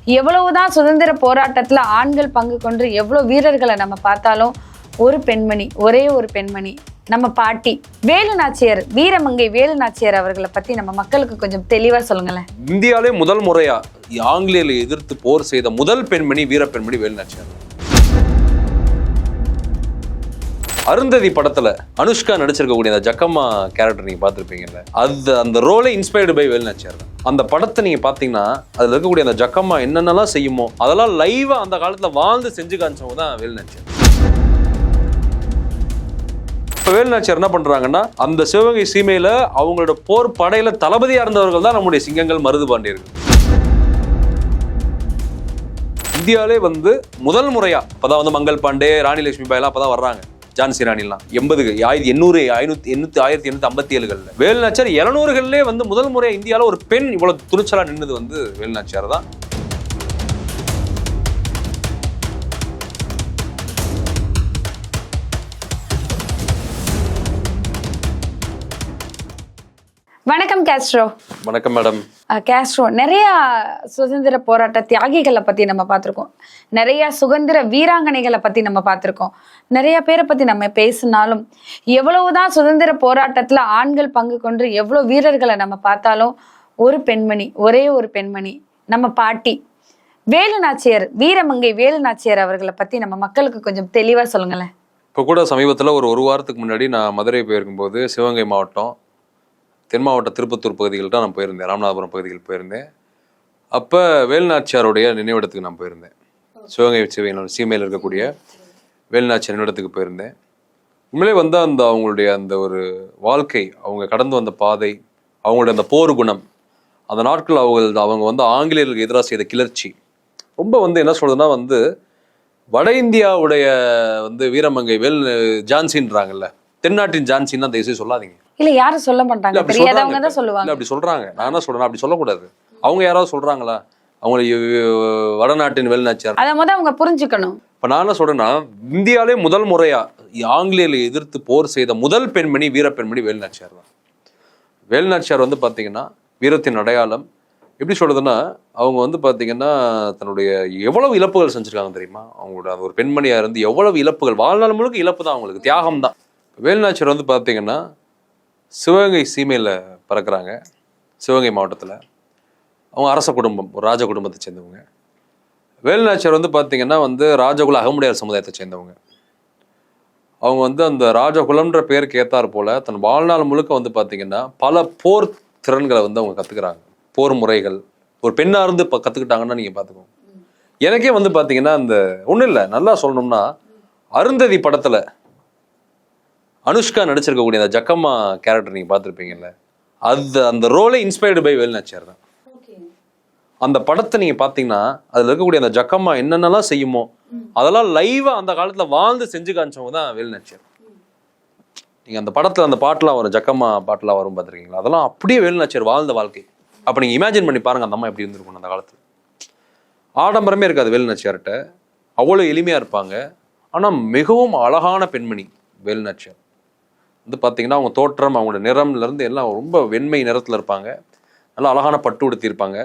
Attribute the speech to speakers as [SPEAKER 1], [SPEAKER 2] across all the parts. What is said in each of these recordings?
[SPEAKER 1] எவ்வளவுதான் சுதந்திர போராட்டத்துல ஆண்கள் பங்கு கொண்டு எவ்வளவு வீரர்களை நம்ம பார்த்தாலும் ஒரு பெண்மணி, ஒரே ஒரு பெண்மணி, நம்ம பாட்டி வேலு நாச்சியார், வீரமங்கை வேலு நாச்சியார் அவர்களை பத்தி நம்ம மக்களுக்கு கொஞ்சம் தெளிவா சொல்லுங்களேன்.
[SPEAKER 2] இந்தியாவிலே முதல் முறையா ஆங்கிலேயர்களை எதிர்த்து போர் செய்த முதல் பெண்மணி வீர பெண்மணி வேலு நாச்சியார். அருந்ததி படத்துல அனுஷ்கா நடிச்சிருக்கக்கூடிய அந்த ஜக்கம்மா கேரக்டர் நீங்க பார்த்துருப்பீங்கல்ல, அந்த ரோலே இன்ஸ்பயர்டு பை வேலு நாச்சியார் தான். அந்த படத்தை நீங்க பாத்தீங்கன்னா அதுல இருக்கக்கூடிய அந்த ஜக்கம்மா என்னென்னலாம் செய்யுமோ அதெல்லாம் லைவா அந்த காலத்துல வாழ்ந்து செஞ்சு காமிச்சவங்க தான் வேலு நாச்சியார். இப்ப வேலு நாச்சியார் என்ன பண்றாங்கன்னா, அந்த சிவகங்கை சீமையில அவங்களோட போர் படையில தளபதியா இருந்தவர்கள் தான் நம்முடைய சிங்கங்கள் மருது பாண்டியர்கள். இந்தியாவிலே முதல் முறையா அப்பதான் மங்கள் பாண்டே, ராணி லட்சுமி பாய் எல்லாம் அப்பதான் வர்றாங்க. ஜான்சி ராணிலாம் 1857 வேலு நாச்சியார் 700களிலே முதல் முறையா இந்தியாவில ஒரு பெண் இவ்வளவு துணிச்சலா நின்னது வேலு நாச்சியார் தான்.
[SPEAKER 1] வணக்கம் கேஸ்ட்ரோ.
[SPEAKER 2] வணக்கம் மேடம்.
[SPEAKER 1] கேஸ்ட்ரோ, நிறைய சுதந்திர போராட்ட தியாகிகளை பத்தி நம்ம பார்த்திருக்கோம், நிறைய சுதந்திர வீராங்கனைகளை பத்தி நம்ம பார்த்திருக்கோம், நிறைய பேரை பத்தி நம்ம பேசினாலும் எவ்வளவுதான் சுதந்திர போராட்டத்துல ஆண்கள் பங்கு கொண்டு எவ்வளவு வீரர்களை நம்ம பார்த்தாலும் ஒரு பெண்மணி, ஒரே ஒரு பெண்மணி, நம்ம பாட்டி வேலு நாச்சியார், வீரமங்கை வேலு நாச்சியார் அவர்களை பத்தி நம்ம மக்களுக்கு கொஞ்சம் தெளிவா சொல்லுங்களேன்.
[SPEAKER 2] இப்போ கூட சமீபத்தில் ஒரு வாரத்துக்கு முன்னாடி நான் மதுரை போயிருக்கும்போது சிவகங்கை மாவட்டம், தென் மாவட்ட திருப்பத்தூர் பகுதிகள் தான் நான் போயிருந்தேன், ராமநாதபுரம் பகுதிகள் போயிருந்தேன். அப்போ வேலு நாச்சியாருடைய நினைவிடத்துக்கு நான் போயிருந்தேன். சிவகங்கை சீமையில் இருக்கக்கூடிய வேலு நாச்சியார் நினைவிடத்துக்கு போயிருந்தேன். உண்மையிலே அந்த அவங்களுடைய அந்த ஒரு வாழ்க்கை, அவங்க கடந்து வந்த பாதை, அவங்களுடைய அந்த போர் குணம், அந்த நாட்கள் அவங்க ஆங்கிலேயர்களுக்கு எதிராக செய்த கிளர்ச்சி ரொம்ப என்ன சொல்றதுன்னா, வட இந்தியாவுடைய வீரமங்கை ஜான்சின்றாங்கல்ல, தென்னாட்டின் ஜான்சின்னு அந்த இசை சொல்லாதீங்க.
[SPEAKER 1] இல்ல, யாரும் சொல்ல மாட்டாங்க, தெரியாதவங்க தான் சொல்லுவாங்க.
[SPEAKER 2] அப்படி சொல்றாங்க. நான் என்ன சொல்றேன், அப்படி சொல்லக்கூடாது. அவங்க யாராவது சொல்றாங்களா அவங்க வடநாட்டின் வேலு நாச்சியார்? அதை
[SPEAKER 1] அவங்க புரிஞ்சுக்கணும்.
[SPEAKER 2] இப்ப நான் என்ன சொல்றேன்னா, இந்தியாவிலே முதல் முறையா ஆங்கிலேயர்களை எதிர்த்து போர் செய்த முதல் பெண்மணி வீர பெண்மணி வேலு நாச்சியார் தான். வேலு நாச்சியார் பாத்தீங்கன்னா வீரத்தின் அடையாளம். எப்படி சொல்றதுன்னா, அவங்க பாத்தீங்கன்னா தன்னுடைய எவ்வளவு இழப்புகள் செஞ்சிருக்காங்க தெரியுமா? அவங்களோட ஒரு பெண்மணியா இருந்து எவ்வளவு இழப்புகள், வாழ்நாள் முழுக்க இழப்பு தான், அவங்களுக்கு தியாகம் தான். வேலு நாச்சியார் பாத்தீங்கன்னா சிவகங்கை சீமையில பிறக்கிறாங்க. சிவகங்கை மாவட்டத்துல அவங்க அரச குடும்பம், ஒரு ராஜ குடும்பத்தை சேர்ந்தவங்க. வேலு நாச்சியார் பாத்தீங்கன்னா ராஜகுல அகமுடையார் சமுதாயத்தை சேர்ந்தவங்க. அவங்க அந்த ராஜகுலம்ன்ற பேருக்கு ஏத்தார் போல தன் வாழ்நாள் முழுக்க பாத்தீங்கன்னா பல போர் திறன்களை அவங்க கத்துக்கிறாங்க. போர் முறைகள் ஒரு பெண்ணா இருந்து கத்துக்கிட்டாங்கன்னா நீங்க பாத்துக்கோங்க. எனக்கே பாத்தீங்கன்னா அந்த ஒண்ணும் இல்லை, நல்லா சொல்லணும்னா அருந்ததி படத்துல அனுஷ்கா நடிச்சிருக்கக்கூடிய அந்த ஜக்கம்மா கேரக்டர் நீங்க பார்த்துருப்பீங்கல்ல, அந்த ரோலே இன்ஸ்பயர்டு பை வேலு நாச்சியார் தான். அந்த படத்தை நீங்க பாத்தீங்கன்னா அதுல இருக்கக்கூடிய அந்த ஜக்கம்மா என்னென்னலாம் செய்யுமோ அதெல்லாம் லைவா அந்த காலத்துல வாழ்ந்து செஞ்சு காமிச்சவங்க தான் வேலு நாச்சியார். நீங்க அந்த படத்துல அந்த பாட்டுலாம் வரும், ஜக்கம்மா பாட்டுலாம் வரும் பார்த்துருக்கீங்களா? அதெல்லாம் அப்படியே வேலு நாச்சியார் வாழ்ந்த வாழ்க்கை. அப்ப நீங்க இமேஜின் பண்ணி பாருங்க அந்த அம்மா எப்படி இருந்திருக்கும் அந்த காலத்துல. ஆடம்பரமே இருக்காது வேலு நாச்சியார்கிட்ட, அவ்வளவு எளிமையா இருப்பாங்க. ஆனா மிகவும் அழகான பெண்மணி வேலு நாச்சியார். பார்த்தீங்கன்னா அவங்க தோற்றம், அவங்களோட நிறம்ல இருந்து எல்லாம் ரொம்ப வெண்மை நிறத்துல இருப்பாங்க. நல்லா அழகான பட்டு உடுத்தி இருப்பாங்க.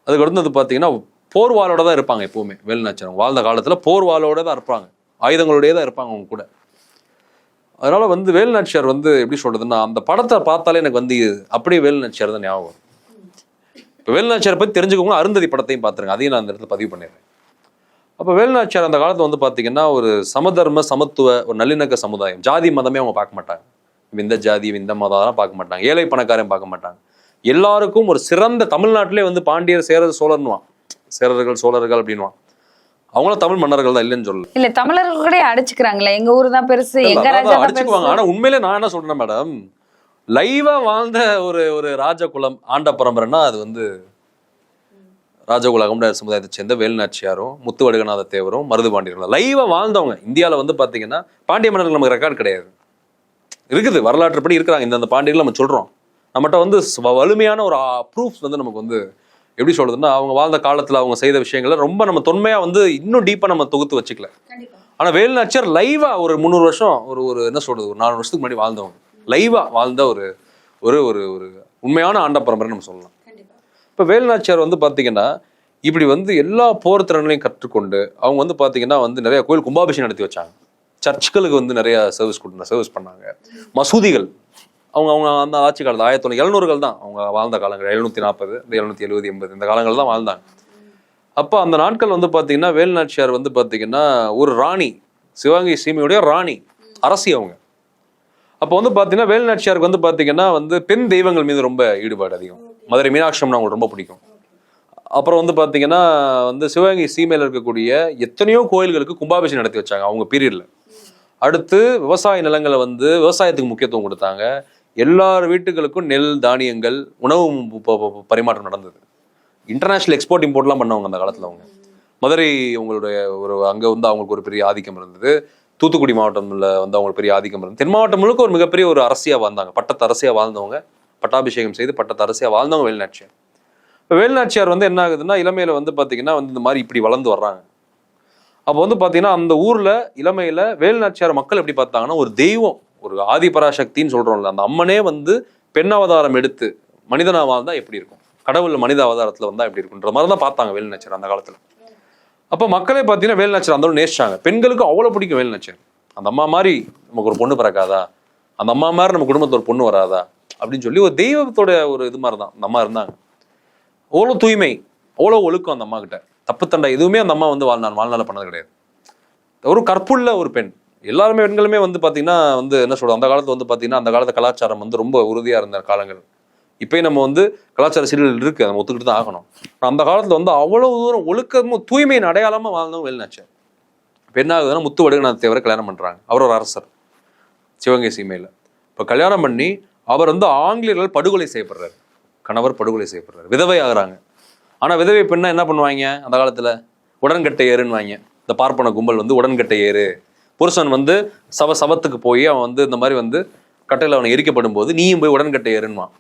[SPEAKER 2] அதுக்கு அடுத்தது பார்த்தீங்கன்னா போர்வாளோட தான் இருப்பாங்க எப்பவுமே. வேலு நாச்சியார் வாழ்ந்த காலத்துல போர்வாளோட தான் இருப்பாங்க, ஆயுதங்களோடய தான் இருப்பாங்க அவங்க கூட. அதனால வேலு நாச்சியார் எப்படி சொல்றதுன்னா, அந்த படத்தை பார்த்தாலே எனக்கு அப்படியே வேலு நாச்சியார் தான் ஞாபகம் வரும். இப்போ வேலு நாச்சியார் பத்தி தெரிஞ்சுக்கோங்க, அருந்ததி படத்தையும் பார்த்துருங்க, அதையும் நான் அந்த இடத்துல பதிவு பண்ணிடுறேன். அப்போ வேலு நாச்சியார் அந்த காலத்துல பார்த்தீங்கன்னா ஒரு சமதர்ம சமத்துவ ஒரு நல்லிணக்க சமுதாயம். ஜாதி மதமே அவங்க பார்க்க மாட்டாங்க. இந்த ஜாதி இந்த மதம் பார்க்க மாட்டாங்க, ஏழை பணக்காரையும் பார்க்க மாட்டாங்க. எல்லாருக்கும் ஒரு சிறந்த, தமிழ்நாட்டிலே பாண்டியர் சேரர் சோழர்னுவான், சேரர்கள் சோழர்கள் அப்படின்வான். அவங்களும் தமிழ் மன்னர்கள் தான், இல்லைன்னு சொல்லல.
[SPEAKER 1] இல்ல, தமிழர்கள் கூட அடிச்சுக்கிறாங்களே, எங்க ஊரு தான் பெருசு, எங்க ராஜா
[SPEAKER 2] அடிச்சுக்குவாங்க. ஆனா உண்மையிலே நான் என்ன சொல்றேன் மேடம், லைவா வாழ்ந்த ஒரு ராஜகுலம் ஆண்ட பரம்பரைன்னா அது ராஜகுல அகமுடையார் சமுதாயத்தை சேர்ந்த வேலு நாச்சியாரும் முத்துவடுகநாத தேவரும் மருது பாண்டியர்களும் லைவா வாழ்ந்தவங்க. இந்தியாவில பாத்தீங்கன்னா பாண்டிய மன்னர்கள் நமக்கு ரெக்கார்டு கிடையாது, இருக்குது, வரலாற்றுப்படி இருக்கிறாங்க. இந்த பாண்டியர்கள் நம்ம சொல்றோம், நம்மகிட்ட வலிமையான ஒரு ப்ரூஃப்ஸ் நமக்கு எப்படி சொல்றதுன்னா, அவங்க வாழ்ந்த காலத்துல அவங்க செய்த விஷயங்களை ரொம்ப நம்ம தொன்மையா இன்னும் டீப்பா நம்ம தொகுத்து வச்சுக்கல. ஆனா வேலு நாச்சியார் லைவா ஒரு 300 வருஷம் ஒரு என்ன சொல்றது, ஒரு 400 வருஷத்துக்கு முன்னாடி வாழ்ந்தவங்க, லைவா வாழ்ந்த ஒரு ஒரு ஒரு உண்மையான ஆண்ட பரம்பரை நம்ம சொல்லலாம். இப்ப வேலு நாச்சியார் பாத்தீங்கன்னா இப்படி வந்து எல்லா போர் திறன்களையும் கற்றுக்கொண்டு அவங்க வந்து பாத்தீங்கன்னா வந்து நிறைய கோயில் கும்பாபிஷேகம் நடத்தி வச்சாங்க. சர்ச்சுகளுக்கு வந்து நிறைய சர்வீஸ் பண்ணாங்க. மசூதிகள் அவங்க அவங்க அந்த ஆட்சி காலத்தில் 1970 தான் அவங்க வாழ்ந்த காலங்கள். 740 770 80 இந்த காலங்கள் தான் வாழ்ந்தாங்க. அப்போ அந்த நாட்கள் வந்து பாத்தீங்கன்னா வேலு நாச்சியார் வந்து பாத்தீங்கன்னா ஒரு ராணி, சிவகங்கை சீமையுடைய ராணி, அரசி அவங்க. அப்போ வந்து பாத்தீங்கன்னா வேலு நாச்சியாருக்கு வந்து பாத்தீங்கன்னா வந்து பெண் தெய்வங்கள் மீது ரொம்ப ஈடுபாடு அதிகம். மதுரை மீனாட்சி அம்மன் அவங்களுக்கு ரொம்ப பிடிக்கும். அப்புறம் வந்து பாத்தீங்கன்னா வந்து சிவகங்கை சீமையில இருக்கக்கூடிய எத்தனையோ கோயில்களுக்கு கும்பாபிஷேகம் நடத்தி வச்சாங்க அவங்க பீரியட்ல. அடுத்து விவசாய நிலங்களை வந்து விவசாயத்துக்கு முக்கியத்துவம் கொடுத்தாங்க. எல்லார் வீட்டுகளுக்கும் நெல் தானியங்கள் உணவு பரிமாற்றம் நடந்தது. இன்டர்நேஷனல் எக்ஸ்போர்ட் இம்போர்ட்லாம் பண்ணவங்க அந்த காலத்துல அவங்க. மதுரை உங்களுடைய ஒரு அங்க வந்து அவங்களுக்கு ஒரு பெரிய ஆதிக்கம் இருந்தது. தூத்துக்குடி மாவட்டம்ல வந்து அவங்களுக்கு பெரிய ஆதிக்கம் இருந்தது. தென் மாவட்டம் முழுக்க ஒரு மிகப்பெரிய ஒரு அரசியா வாழ்ந்தாங்க. பட்டத்து அரசியா வாழ்ந்தவங்க, பட்டாபிஷேகம் செய்து பட்டத்து அரசியா வாழ்ந்தவங்க வேலு நாச்சியார். இப்போ வேலு நாச்சியார் வந்து என்ன ஆகுதுன்னா இளமையில வந்து பாத்தீங்கன்னா வந்து இந்த மாதிரி இப்படி வளர்ந்து வர்றாங்க. அப்போ வந்து பாத்தீங்கன்னா அந்த ஊர்ல இளமையில வேலு நாச்சியார் மக்கள் எப்படி பார்த்தாங்கன்னா ஒரு தெய்வம், ஒரு ஆதிபராசக்தின்னு சொல்றோம்ல, அந்த அம்மனே வந்து பெண் அவதாரம் எடுத்து மனிதனா வாழ்ந்தா எப்படி இருக்கும், கடவுள் மனித அவதாரத்துல வந்தா எப்படி இருக்குன்ற மாதிரி தான் பார்த்தாங்க வேலு நாச்சியார் அந்த காலத்துல. அப்போ மக்களே பார்த்தீங்கன்னா வேலு நாச்சியார் அந்த நேசிச்சாங்க. பெண்களுக்கு அவ்வளோ பிடிக்கும் வேலு நாச்சியார். அந்த அம்மா மாதிரி நமக்கு ஒரு பொண்ணு பிறக்காதா, அந்த அம்மா மாதிரி நம்ம குடும்பத்துல ஒரு பொண்ணு வராதா அப்படின்னு சொல்லி ஒரு தெய்வத்தோட ஒரு இது மாதிரி தான் அந்த அம்மா இருந்தாங்க. அவ்வளோ தூய்மை, அவ்வளோ ஒழுக்கம் அந்த அம்மா கிட்ட. தப்பு தண்டை எதுவுமே அந்த அம்மா வந்து வாழ்நாள் பண்ணது கிடையாது. ஒரு கற்புள்ள ஒரு பெண். எல்லாருமே பெண்களுமே வந்து பாத்தீங்கன்னா வந்து என்ன சொல்றோம், அந்த காலத்துல வந்து பாத்தீங்கன்னா அந்த காலத்து கலாச்சாரம் வந்து ரொம்ப உறுதியா இருந்த காலங்கள். இப்பயும் நம்ம வந்து கலாச்சார சீரியல் இருக்கு, நம்ம ஒத்துக்கிட்டு தான் ஆகணும். அந்த காலத்துல வந்து அவ்வளவு தூரம் ஒழுக்கமும் தூய்மையின் அடையாளமா வாழ்ந்தவங்க வேலு நாச்சியார். இப்போ என்ன ஆகுதுன்னா முத்து வடுகநாத தேவரை கல்யாணம் பண்றாங்க. அவர் ஒரு அரசர் சிவகங்கை சீமையில. இப்போ கல்யாணம் பண்ணி அவர் வந்து ஆங்கிலேயர்கள் படுகொலை செய்யப்படுறாரு. கணவர் படுகொலை செய்யப்படுறாரு. விதவை ஆகுறாங்க. ஆனா விதவை பெண்ணா என்ன பண்ணுவாங்க அந்த காலத்துல, உடன்கட்டை ஏறுன்னு. இந்த பார்ப்பன கும்பல் வந்து உடன்கட்டை ஏறு, புருஷன் வந்து சவத்துக்கு போய் அவன் வந்து இந்த மாதிரி வந்து கட்டையில அவனை எரிக்கப்படும் போது நீயும் போய் உடன்கட்டை ஏறுன்னுவான்.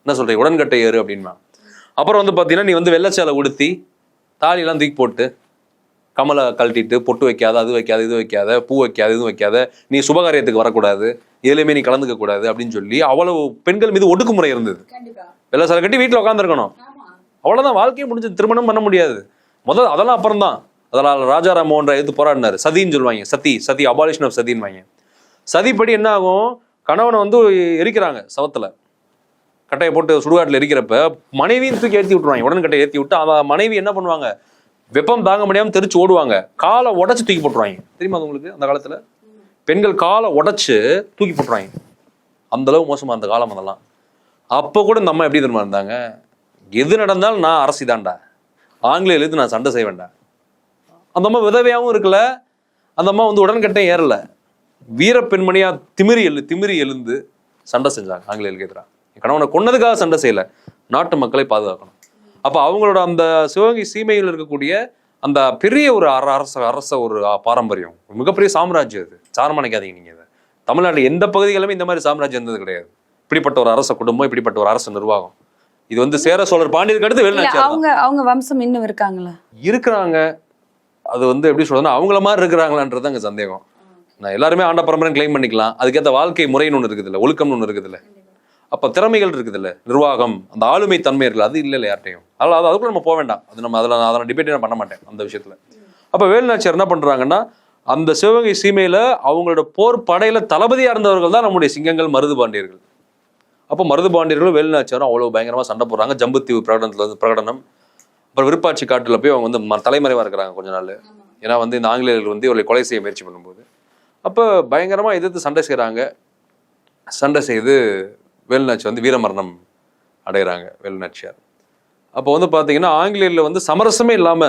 [SPEAKER 2] என்ன சொல்றீங்க, உடன்கட்டை ஏறு அப்படின்வான். அப்புறம் வந்து பாத்தீங்கன்னா நீ வந்து வெள்ளச்சேலை உடுத்தி தாலியெல்லாம் தூக்கி போட்டு கமலை கழட்டிட்டு பொட்டு வைக்காத, அது வைக்காத, இது வைக்காத, பூ வைக்காத, இதுவும் வைக்காத, நீ சுபகாரியத்துக்கு வரக்கூடாது, எதுலையுமே நீ கலந்துக்க கூடாது அப்படின்னு சொல்லி அவ்வளவு பெண்கள் மீது ஒடுக்குமுறை இருந்தது. வெள்ளச்சேலை கட்டி வீட்டுல உட்காந்துருக்கணும், அவ்வளவுதான், வாழ்க்கையை முடிஞ்சு திருமணம் பண்ண முடியாது. முதல் அதெல்லாம் அப்புறம் தான். அதனால ராஜாராம் மோகன் ராய் எதிர்த்து போராடினாரு. சதின்னு சொல்லுவாங்க. சதி அபாலிஷன் ஆஃப் சதின்னு வாங்க. சதிப்படி என்ன ஆகும், கணவனை வந்து எரிக்கிறாங்க சவத்துல, கட்டையை போட்டு சுடுகாட்டில் எரிக்கிறப்ப மனைவியும் தூக்கி ஏற்றி விட்டுருவாங்க. உடன்கட்டை ஏற்றி விட்டு அவன் மனைவி என்ன பண்ணுவாங்க, வெப்பம் தாங்க முடியாம தெரிச்சு ஓடுவாங்க, காலை உடச்சு தூக்கி போட்டுருவாங்க. தெரியுமா அது உங்களுக்கு? அந்த காலத்துல பெண்கள் காலை உடைச்சு தூக்கி போட்டுருவாங்க. அந்த அளவு மோசமா அந்த காலம் அதெல்லாம். அப்போ கூட இந்த அம்மா எப்படி தெரியுமா இருந்தாங்க, எது நடந்தாலும் நான் அரசி தான்டா, ஆங்கிலேயில இருந்து நான் சண்டை செய்ய வேண்டாம். அந்த அம்மா விதவையாவும் இருக்கல, அந்த அம்மா வந்து உடன்கட்டை ஏறல, வீர பெண்மணியா திமிரி எழுந்து சண்டை செஞ்சாங்க ஆங்கிலேயர்களுக்கு எதிராக. கணவனை கொன்னதுக்காக சண்டை செய்யல, நாட்டு மக்களை பாதுகாக்கணும். அப்ப அவங்களோட அந்த சிவகங்கை சீமையில் இருக்கக்கூடிய அந்த பெரிய ஒரு அரச ஒரு பாரம்பரியம், மிகப்பெரிய சாம்ராஜ்யம். அது சாரம் நினைக்காதீங்க நீங்க. இதை தமிழ்நாட்டில் எந்த பகுதிகளுமே இந்த மாதிரி சாம்ராஜ்யம் இருந்தது கிடையாது. இப்படிப்பட்ட ஒரு அரச குடும்பம், இப்படிப்பட்ட ஒரு அரச நிர்வாகம். இது வந்து சேர சோழர் பாண்டியருக்கு அடுத்து வேலு நாச்சியார்.
[SPEAKER 1] அவங்க வம்சம் இன்னும் இருக்காங்களா? இருக்கிறாங்க.
[SPEAKER 2] அது வந்து எப்படி சொல்றதுன்னா அவங்கள மாதிரி இருக்கிறாங்களான்றது அங்க சந்தேகம். நான் எல்லாருமே ஆண்ட பரம்பரை கிளைம் பண்ணிக்கலாம். அதுக்கேற்ற வாழ்க்கை முறைன்னு ஒன்று இருக்குது இல்லை, ஒழுக்கம்னு ஒன்று இருக்குது இல்லை, அப்ப திறமைகள் இருக்குது இல்லை, நிர்வாகம், அந்த ஆளுமை தன்மை இருக்குல்ல, அது இல்லை யார்ட்டையும். அதனால அதுக்குள்ள நம்ம போக வேண்டாம். அது நம்ம அதெல்லாம் டிபேட் நான் பண்ண மாட்டேன் அந்த விஷயத்துல. அப்ப வேலு நாச்சியார் என்ன பண்றாங்கன்னா, அந்த சிவகங்கை சீமையில அவங்களோட போர் படையில தளபதியா இருந்தவர்கள் தான் நம்முடைய சிங்கங்கள் மருது பாண்டியர்கள். அப்போ மருது பாண்டியர்களும் வேலு நாச்சியாரும் அவ்வளவு பயங்கரமா சண்டை போடுறாங்க. ஜம்புத்தீவு பிரகடனம், அப்புறம் விருப்பாட்சி காட்டுல போய் அவங்க வந்து தலைமறைவா இருக்கிறாங்க கொஞ்ச நாள். ஏன்னா வந்து இந்த ஆங்கிலேயர்கள் வந்து இவர்களை கொலை செய்ய முயற்சி பண்ணும்போது அப்போ பயங்கரமா எதிர்த்து சண்டை செய்யறாங்க. சண்டை செய்து வேலு நாச்சியார் வந்து வீரமரணம் அடைகிறாங்க வேலு நாச்சியார். அப்போ வந்து பாத்தீங்கன்னா ஆங்கிலேயர்ல வந்து சமரசமே இல்லாம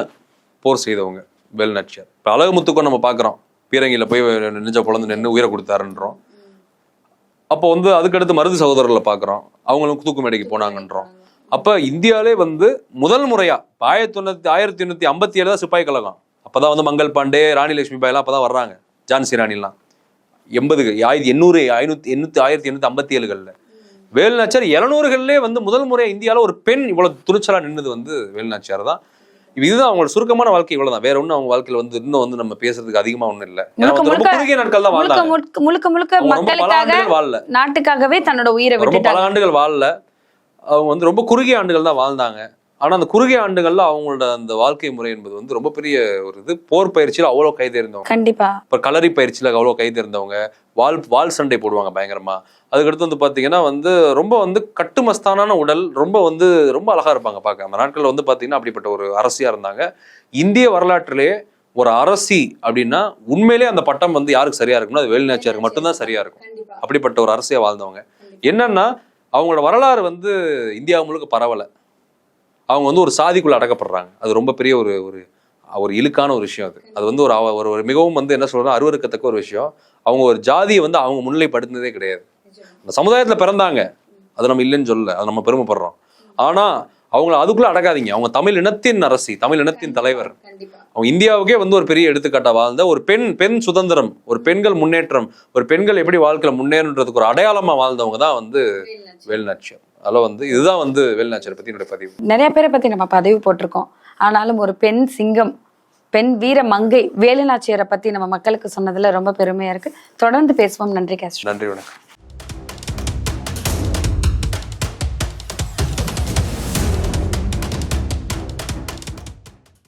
[SPEAKER 2] போர் செய்தவங்க வேலு நாச்சியார். இப்போ அழகுமுத்துக்கும் நம்ம பாக்குறோம், பீரங்கியில போய் நெஞ்ச பொழந்து நின்று உயிரை கொடுத்தாருன்றோம். அப்போ வந்து அதுக்கடுத்து மருது சகோதரர்களை பாக்குறோம், அவங்களும் தூக்கு மேடைக்கு போனாங்கன்றோம். அப்ப இந்தியாவிலே வந்து முதல் முறையா 1857 தான் சிப்பாய் கழகம். அப்பதான் வந்து மங்கள் பாண்டே, ராணி லட்சுமி பாய் எல்லாம் அப்பதான் வர்றாங்க, ஜான்சி ராணிலாம் 1857 வேலு நாச்சியார் 700 வந்து முதல் முறையா இந்தியாவில ஒரு பெண் இவ்வளவு துணிச்சலா நின்னது வந்து வேலு நாச்சியார் தான். இதுதான் அவங்களோட சுருக்கமான வாழ்க்கை, இவ்வளவுதான். வேற ஒண்ணு அவங்க வாழ்க்கையில வந்து இன்னும் வந்து நம்ம பேசுறதுக்கு அதிகமா ஒண்ணும் இல்ல. ரொம்ப குறுகிய நாட்கள் தான் வாழ்ந்தாங்க.
[SPEAKER 1] முழுக்க மக்களுக்காக, நாட்டுக்காகவே தன்னோட உயிரை விட்டுட்டாங்க.
[SPEAKER 2] பல ஆண்டுகள் வாழல அவங்க, வந்து ரொம்ப குறுகிய ஆண்டுகள் தான் வாழ்ந்தாங்க. ஆனா அந்த குறுகிய ஆண்டுகள்ல அவங்களோட அந்த வாழ்க்கை முறை என்பது வந்து ரொம்ப பெரிய ஒரு இது. போர் பயிற்சியில அவ்வளவு கைதேர்ந்தவங்க,
[SPEAKER 1] கண்டிப்பா.
[SPEAKER 2] இப்ப களரி பயிற்சியில அவ்வளவு கைதேர்ந்தவங்க, வால் சண்டை போடுவாங்க பயங்கரமா. அதுக்கடுத்து வந்து பாத்தீங்கன்னா வந்து ரொம்ப வந்து கட்டுமஸ்தானான உடல், ரொம்ப அழகா இருப்பாங்க பார்க்க. அந்த நாட்கள்ல வந்து பாத்தீங்கன்னா அப்படிப்பட்ட ஒரு அரசியா இருந்தாங்க. இந்திய வரலாற்றிலேயே ஒரு அரசி அப்படின்னா உண்மையிலேயே அந்த பட்டம் வந்து யாருக்கு சரியா இருக்கும்னா அது வேலுநாச்சியாருக்கு மட்டும்தான் சரியா இருக்கும். அப்படிப்பட்ட ஒரு அரசியா வாழ்ந்தவங்க. என்னன்னா அவங்களோட வரலாறு வந்து இந்தியா முழுக்க பரவல. அவங்க வந்து ஒரு சாதிக்குள்ள அடக்கப்படுறாங்க. அது ரொம்ப பெரிய ஒரு ஒரு இழுக்கான ஒரு விஷயம். அது வந்து ஒரு மிகவும் வந்து என்ன சொல்றோம், அருவருக்கத்தக்க ஒரு விஷயம். அவங்க ஒரு ஜாதியை வந்து அவங்க முன்னிலைப்படுத்தினதே கிடையாது. அந்த சமுதாயத்துல பிறந்தாங்க, அது நம்ம இல்லைன்னு சொல்லல, அது நம்ம பெருமைப்படுறோம். ஆனா அவங்கள அதுக்குள்ள அடக்காதீங்க. அவங்க தமிழ் இனத்தின் அரசி, தமிழ் இனத்தின் தலைவர். அவங்க இந்தியாவுக்கே வந்து ஒரு பெரிய எடுத்துக்காட்டா வாழ்ந்த ஒரு பெண் சுதந்திரம், ஒரு பெண்கள் முன்னேற்றம், ஒரு பெண்கள் எப்படி வாழ்க்கையில முன்னேறன்றதுக்கு ஒரு அடையாளமா வாழ்ந்தவங்க தான் வந்து வேலுநாச்சியார். அதில் வந்து இதுதான் வந்து வேலுநாச்சியார் பத்தி என்னோட பதிவு.
[SPEAKER 1] நிறைய பேரை பத்தி நம்ம பதிவு போட்டிருக்கோம். ஆனாலும் ஒரு பெண் சிங்கம், பெண் வீர மங்கை வேலுநாச்சியாரை பத்தி நம்ம மக்களுக்கு சொன்னதுல ரொம்ப பெருமையா இருக்கு. தொடர்ந்து பேசுவோம். நன்றி கேஸ்ட்ரோ.
[SPEAKER 2] நன்றி, வணக்கம்.